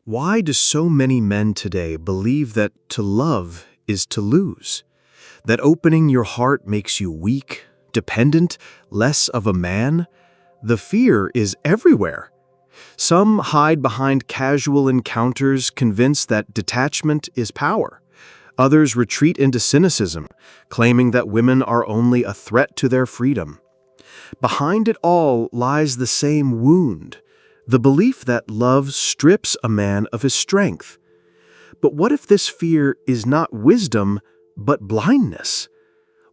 Why do so many men today believe that to love is to lose? That opening your heart makes you weak, dependent, less of a man? The fear is everywhere. Some hide behind casual encounters, convinced that detachment is power. Others retreat into cynicism, claiming that women are only a threat to their freedom. Behind it all lies the same wound, the belief that love strips a man of his strength. But what if this fear is not wisdom, but blindness?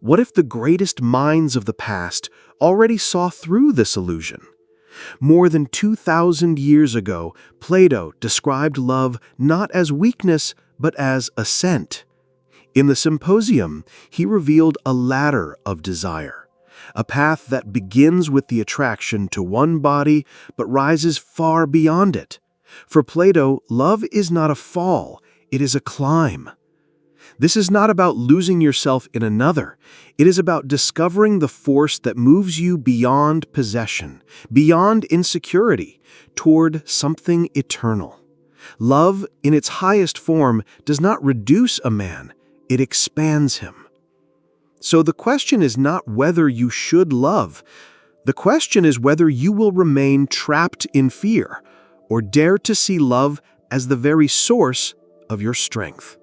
What if the greatest minds of the past already saw through this illusion? More than 2,000 years ago, Plato described love not as weakness, but as ascent. In the Symposium, he revealed a ladder of desire, a path that begins with the attraction to one body but rises far beyond it. For Plato, love is not a fall, it is a climb. This is not about losing yourself in another. It is about discovering the force that moves you beyond possession, beyond insecurity, toward something eternal. Love, in its highest form, does not reduce a man, it expands him. So the question is not whether you should love. The question is whether you will remain trapped in fear or dare to see love as the very source of your strength.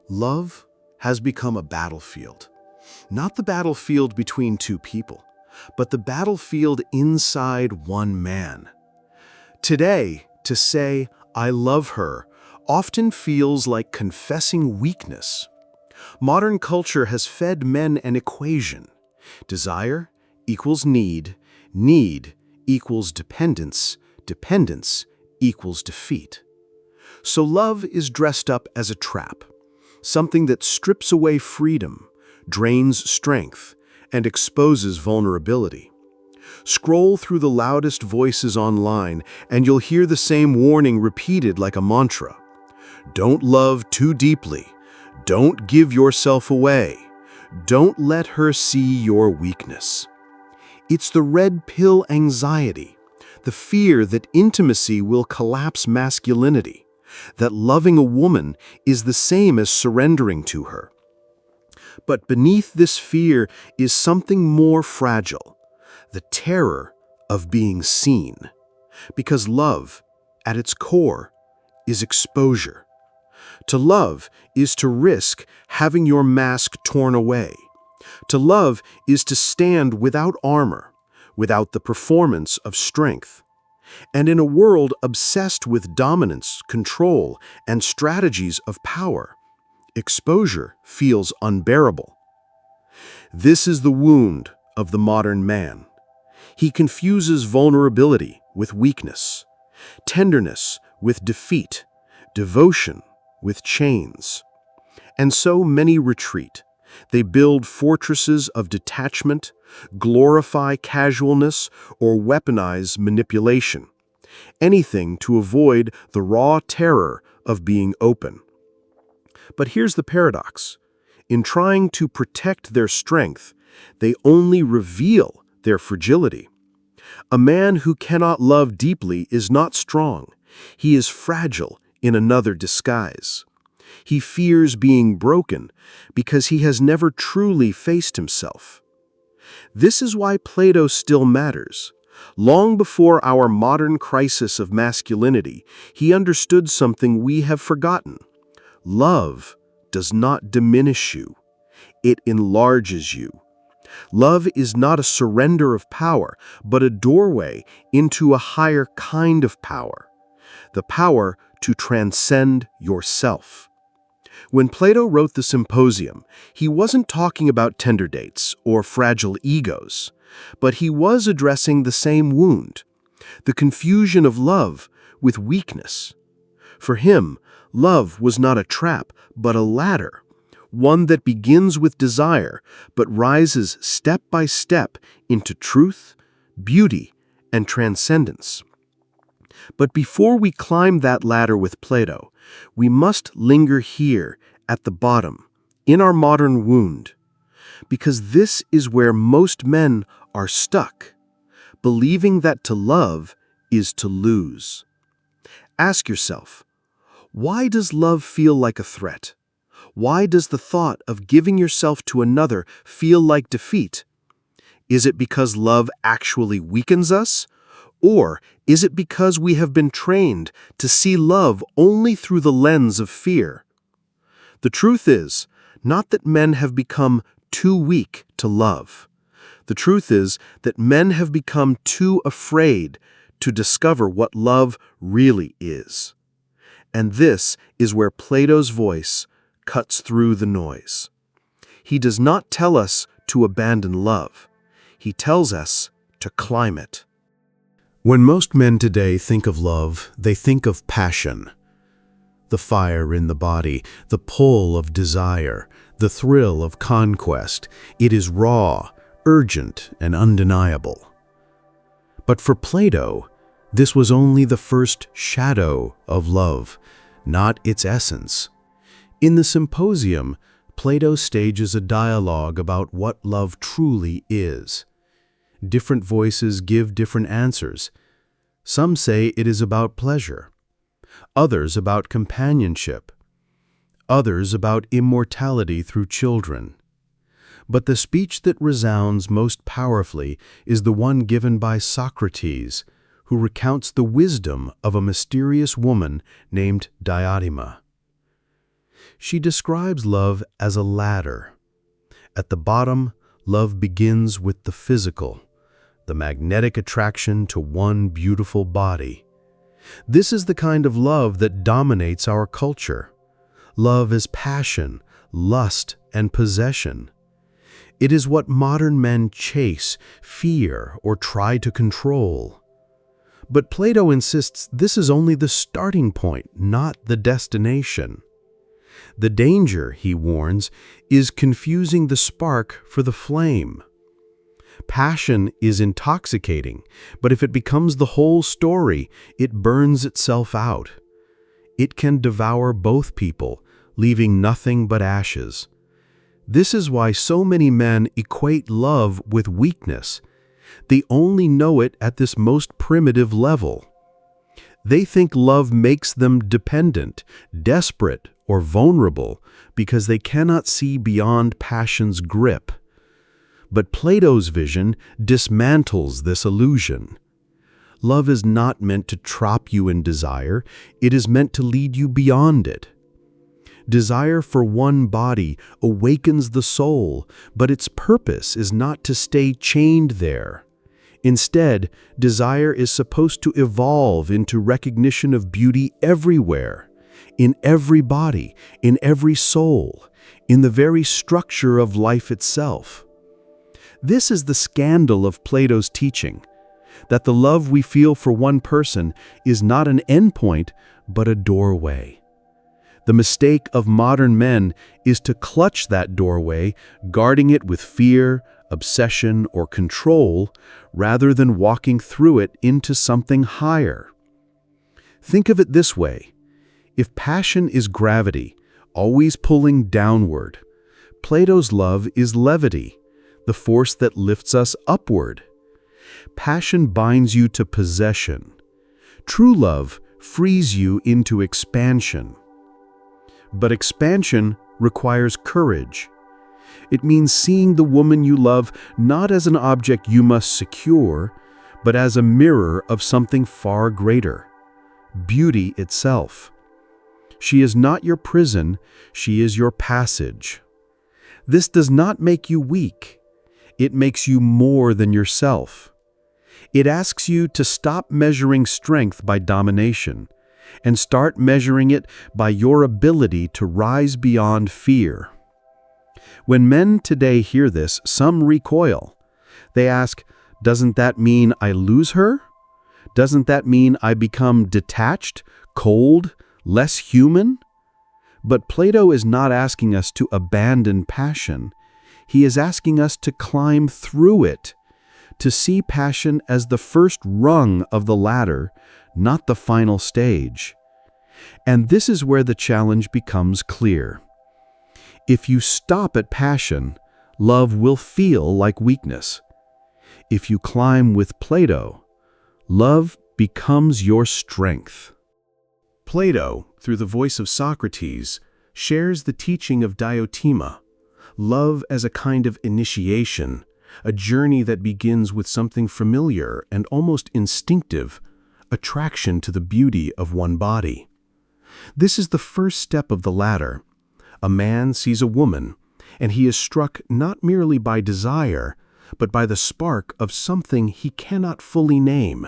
Love has become a battlefield. Not the battlefield between two people, but the battlefield inside one man. Today, to say, "I love her," often feels like confessing weakness. Modern culture has fed men an equation. Desire equals need, need equals dependence, dependence equals defeat. So love is dressed up as a trap, something that strips away freedom, drains strength, and exposes vulnerability. Scroll through the loudest voices online, and you'll hear the same warning repeated like a mantra. Don't love too deeply. Don't give yourself away. Don't let her see your weakness. It's the red pill anxiety, the fear that intimacy will collapse masculinity, that loving a woman is the same as surrendering to her. But beneath this fear is something more fragile, the terror of being seen. Because love, at its core, is exposure. To love is to risk having your mask torn away. To love is to stand without armor, without the performance of strength. And in a world obsessed with dominance, control, and strategies of power, exposure feels unbearable. This is the wound of the modern man. He confuses vulnerability with weakness, tenderness with defeat, devotion with chains. And so many retreat. They build fortresses of detachment, glorify casualness, or weaponize manipulation. Anything to avoid the raw terror of being open. But here's the paradox. In trying to protect their strength, they only reveal their fragility. A man who cannot love deeply is not strong. He is fragile in another disguise. He fears being broken because he has never truly faced himself. This is why Plato still matters. Long before our modern crisis of masculinity, he understood something we have forgotten. Love does not diminish you. It enlarges you. Love is not a surrender of power, but a doorway into a higher kind of power. The power to transcend yourself. When Plato wrote the Symposium, he wasn't talking about tender dates or fragile egos, but he was addressing the same wound, the confusion of love with weakness. For him, love was not a trap, but a ladder, one that begins with desire, but rises step by step into truth, beauty, and transcendence. But before we climb that ladder with Plato, we must linger here at the bottom, in our modern wound, because this is where most men are stuck, believing that to love is to lose. Ask yourself, why does love feel like a threat? Why does the thought of giving yourself to another feel like defeat? Is it because love actually weakens us? Or is it because we have been trained to see love only through the lens of fear? The truth is, not that men have become too weak to love. The truth is that men have become too afraid to discover what love really is. And this is where Plato's voice cuts through the noise. He does not tell us to abandon love. He tells us to climb it. When most men today think of love, they think of passion. The fire in the body, the pull of desire, the thrill of conquest. It is raw, urgent, and undeniable. But for Plato, this was only the first shadow of love, not its essence. In the Symposium, Plato stages a dialogue about what love truly is. Different voices give different answers. Some say it is about pleasure, others about companionship, others about immortality through children. But the speech that resounds most powerfully is the one given by Socrates, who recounts the wisdom of a mysterious woman named Diotima. She describes love as a ladder. At the bottom, love begins with the physical, the magnetic attraction to one beautiful body. This is the kind of love that dominates our culture. Love is passion, lust, and possession. It is what modern men chase, fear, or try to control. But Plato insists this is only the starting point, not the destination. The danger, he warns, is confusing the spark for the flame. Passion is intoxicating, but if it becomes the whole story, it burns itself out. It can devour both people, leaving nothing but ashes. This is why so many men equate love with weakness. They only know it at this most primitive level. They think love makes them dependent, desperate, or vulnerable because they cannot see beyond passion's grip. But Plato's vision dismantles this illusion. Love is not meant to trap you in desire, it is meant to lead you beyond it. Desire for one body awakens the soul, but its purpose is not to stay chained there. Instead, desire is supposed to evolve into recognition of beauty everywhere, in every body, in every soul, in the very structure of life itself. This is the scandal of Plato's teaching, that the love we feel for one person is not an endpoint, but a doorway. The mistake of modern men is to clutch that doorway, guarding it with fear, obsession, or control, rather than walking through it into something higher. Think of it this way. If passion is gravity, always pulling downward, Plato's love is levity, the force that lifts us upward. Passion binds you to possession. True love frees you into expansion. But expansion requires courage. It means seeing the woman you love not as an object you must secure, but as a mirror of something far greater, beauty itself. She is not your prison, she is your passage. This does not make you weak. It makes you more than yourself. It asks you to stop measuring strength by domination and start measuring it by your ability to rise beyond fear. When men today hear this, some recoil. They ask, doesn't that mean I lose her? Doesn't that mean I become detached, cold, less human? But Plato is not asking us to abandon passion. He is asking us to climb through it, to see passion as the first rung of the ladder, not the final stage. And this is where the challenge becomes clear. If you stop at passion, love will feel like weakness. If you climb with Plato, love becomes your strength. Plato, through the voice of Socrates, shares the teaching of Diotima, love as a kind of initiation, a journey that begins with something familiar and almost instinctive, attraction to the beauty of one body. This is the first step of the ladder. A man sees a woman, and he is struck not merely by desire, but by the spark of something he cannot fully name.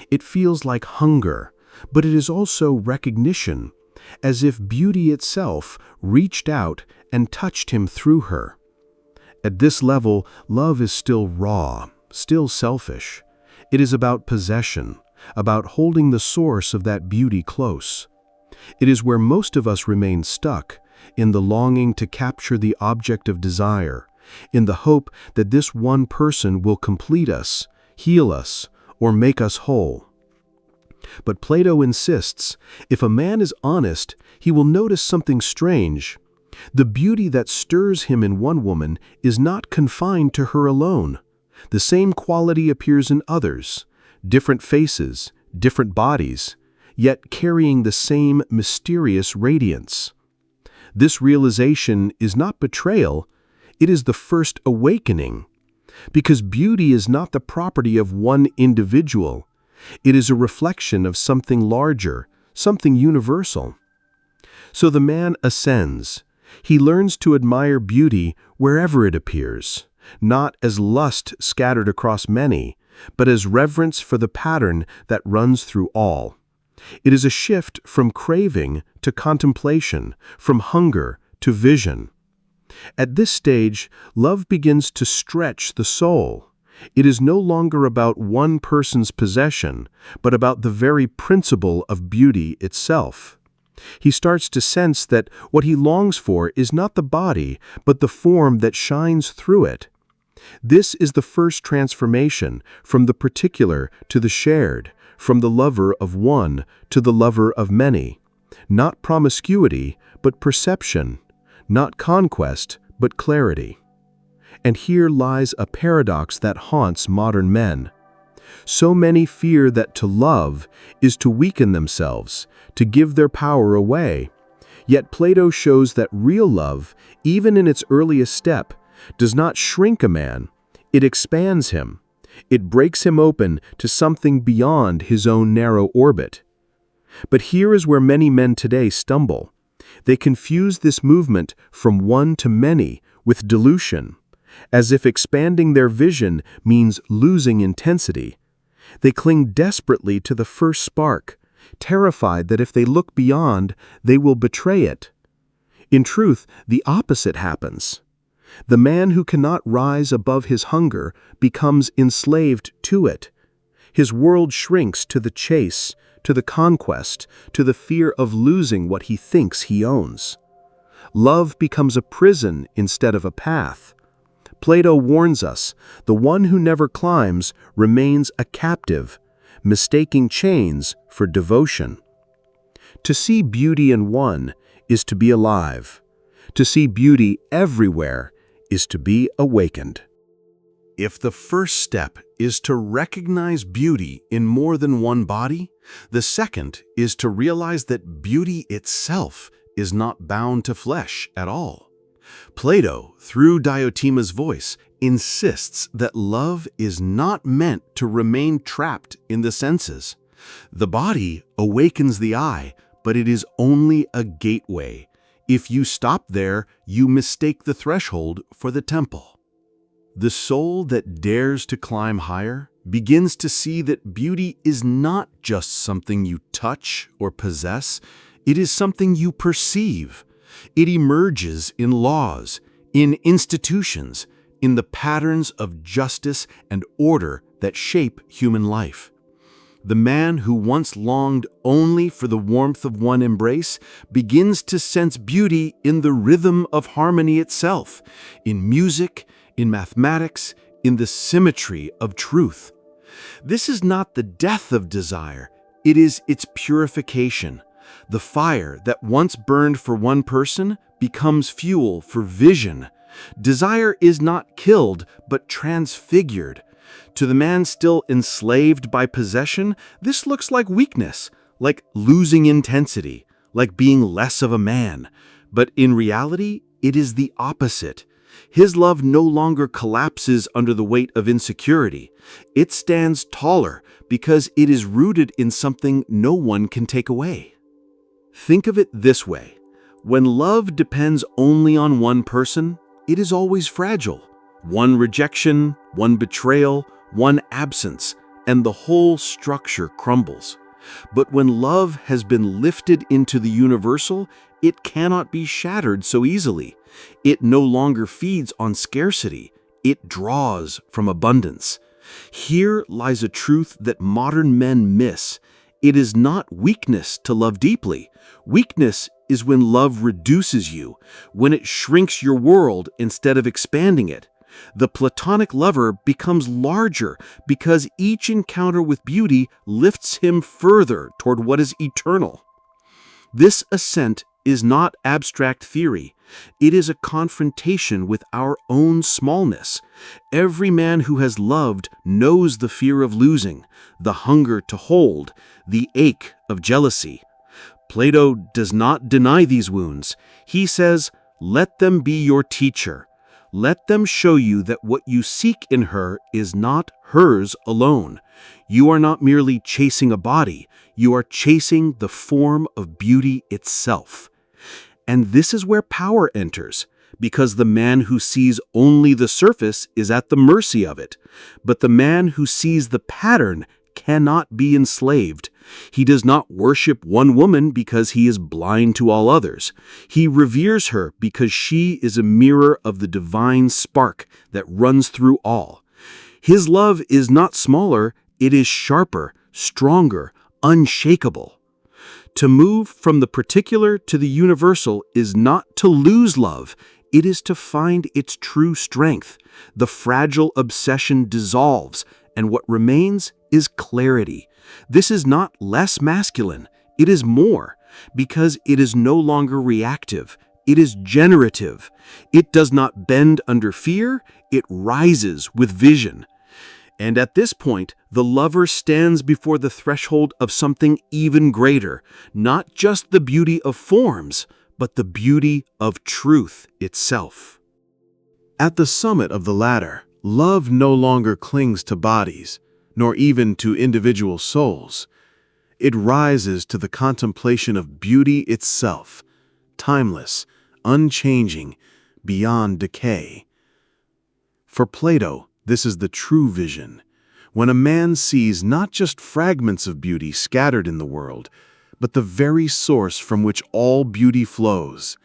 It feels like hunger, but it is also recognition, as if beauty itself reached out and touched him through her. At this level, love is still raw, still selfish. It is about possession, about holding the source of that beauty close. It is where most of us remain stuck, in the longing to capture the object of desire, in the hope that this one person will complete us, heal us, or make us whole. But Plato insists, if a man is honest, he will notice something strange. The beauty that stirs him in one woman is not confined to her alone. The same quality appears in others, different faces, different bodies, yet carrying the same mysterious radiance. This realization is not betrayal, it is the first awakening. Because beauty is not the property of one individual, it is a reflection of something larger, something universal. So the man ascends. He learns to admire beauty wherever it appears, not as lust scattered across many, but as reverence for the pattern that runs through all. It is a shift from craving to contemplation, from hunger to vision. At this stage, love begins to stretch the soul. It is no longer about one person's possession, but about the very principle of beauty itself. He starts to sense that what he longs for is not the body, but the form that shines through it. This is the first transformation, from the particular to the shared, from the lover of one to the lover of many. Not promiscuity, but perception. Not conquest, but clarity. And here lies a paradox that haunts modern men. So many fear that to love is to weaken themselves, to give their power away. Yet Plato shows that real love, even in its earliest step, does not shrink a man, it expands him. It breaks him open to something beyond his own narrow orbit. But here is where many men today stumble. They confuse this movement from one to many with dilution, as if expanding their vision means losing intensity. They cling desperately to the first spark, terrified that if they look beyond, they will betray it. In truth, the opposite happens. The man who cannot rise above his hunger becomes enslaved to it. His world shrinks to the chase, to the conquest, to the fear of losing what he thinks he owns. Love becomes a prison instead of a path. Plato warns us, the one who never climbs remains a captive, mistaking chains for devotion. To see beauty in one is to be alive. To see beauty everywhere is to be awakened. If the first step is to recognize beauty in more than one body, the second is to realize that beauty itself is not bound to flesh at all. Plato, through Diotima's voice, insists that love is not meant to remain trapped in the senses. The body awakens the eye, but it is only a gateway. If you stop there, you mistake the threshold for the temple. The soul that dares to climb higher begins to see that beauty is not just something you touch or possess, it is something you perceive. It emerges in laws, in institutions, in the patterns of justice and order that shape human life. The man who once longed only for the warmth of one embrace begins to sense beauty in the rhythm of harmony itself, in music, in mathematics, in the symmetry of truth. This is not the death of desire, it is its purification. The fire that once burned for one person becomes fuel for vision. Desire is not killed, but transfigured. To the man still enslaved by possession, this looks like weakness, like losing intensity, like being less of a man. But in reality, it is the opposite. His love no longer collapses under the weight of insecurity. It stands taller because it is rooted in something no one can take away. Think of it this way. When love depends only on one person, it is always fragile. One rejection, one betrayal, one absence, and the whole structure crumbles. But when love has been lifted into the universal, it cannot be shattered so easily. It no longer feeds on scarcity. It draws from abundance. Here lies a truth that modern men miss. It is not weakness to love deeply. Weakness is when love reduces you, when it shrinks your world instead of expanding it. The platonic lover becomes larger because each encounter with beauty lifts him further toward what is eternal. This ascent is not abstract theory. It is a confrontation with our own smallness. Every man who has loved knows the fear of losing, the hunger to hold, the ache of jealousy. Plato does not deny these wounds. He says, "Let them be your teacher. Let them show you that what you seek in her is not hers alone. You are not merely chasing a body, you are chasing the form of beauty itself." And this is where power enters, because the man who sees only the surface is at the mercy of it. But the man who sees the pattern cannot be enslaved. He does not worship one woman because he is blind to all others. He reveres her because she is a mirror of the divine spark that runs through all. His love is not smaller, it is sharper, stronger, unshakable. To move from the particular to the universal is not to lose love, it is to find its true strength. The fragile obsession dissolves, and what remains is clarity. This is not less masculine, it is more, because it is no longer reactive, it is generative. It does not bend under fear, it rises with vision. And at this point, the lover stands before the threshold of something even greater, not just the beauty of forms, but the beauty of truth itself. At the summit of the ladder, love no longer clings to bodies, nor even to individual souls. It rises to the contemplation of beauty itself, timeless, unchanging, beyond decay. For Plato, this is the true vision, when a man sees not just fragments of beauty scattered in the world, but the very source from which all beauty flows.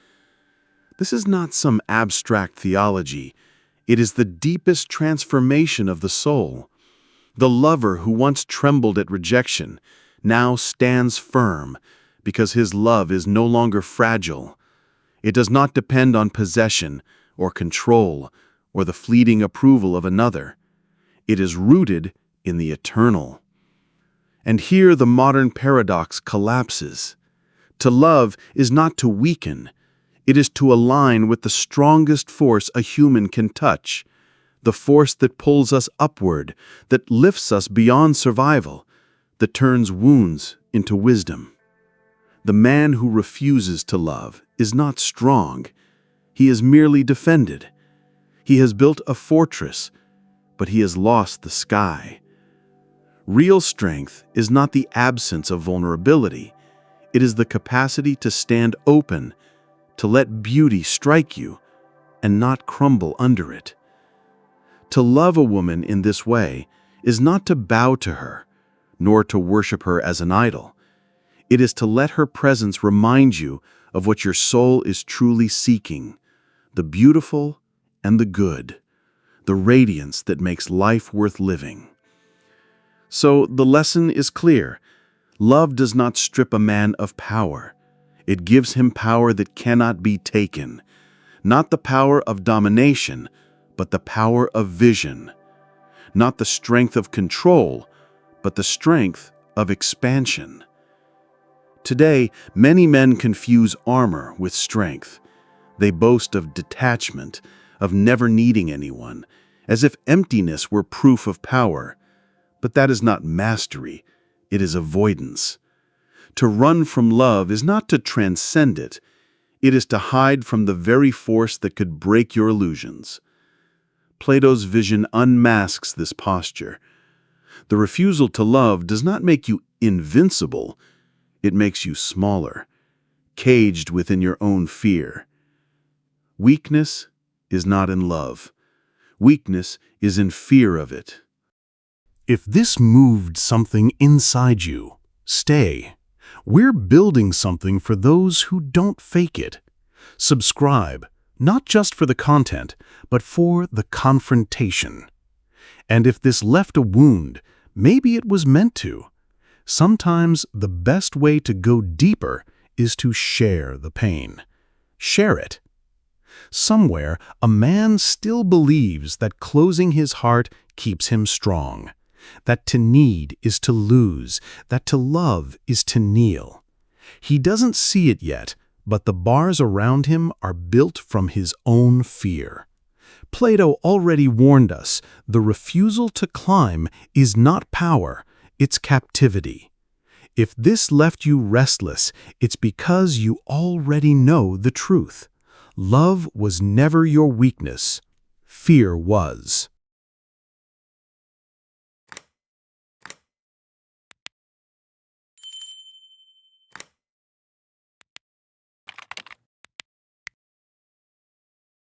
This is not some abstract theology. It is the deepest transformation of the soul. The lover who once trembled at rejection now stands firm because his love is no longer fragile. It does not depend on possession or control or the fleeting approval of another. It is rooted in the eternal. And here the modern paradox collapses. To love is not to weaken. It is to align with the strongest force a human can touch, the force that pulls us upward, that lifts us beyond survival, that turns wounds into wisdom. The man who refuses to love is not strong. He is merely defended. He has built a fortress, but he has lost the sky. Real strength is not the absence of vulnerability. It is the capacity to stand open, to let beauty strike you, and not crumble under it. To love a woman in this way is not to bow to her, nor to worship her as an idol. It is to let her presence remind you of what your soul is truly seeking, the beautiful and the good, the radiance that makes life worth living. So the lesson is clear. Love does not strip a man of power. It gives him power that cannot be taken, not the power of domination, but the power of vision, not the strength of control, but the strength of expansion. Today, many men confuse armor with strength. They boast of detachment, of never needing anyone, as if emptiness were proof of power. But that is not mastery, it is avoidance. To run from love is not to transcend it. It is to hide from the very force that could break your illusions. Plato's vision unmasks this posture. The refusal to love does not make you invincible. It makes you smaller, caged within your own fear. Weakness is not in love. Weakness is in fear of it. If this moved something inside you, stay. We're building something for those who don't fake it. Subscribe, not just for the content, but for the confrontation. And if this left a wound, maybe it was meant to. Sometimes the best way to go deeper is to share the pain. Share it. Somewhere, a man still believes that closing his heart keeps him strong, that to need is to lose, that to love is to kneel. He doesn't see it yet, but the bars around him are built from his own fear. Plato already warned us, the refusal to climb is not power, it's captivity. If this left you restless, it's because you already know the truth. Love was never your weakness. Fear was.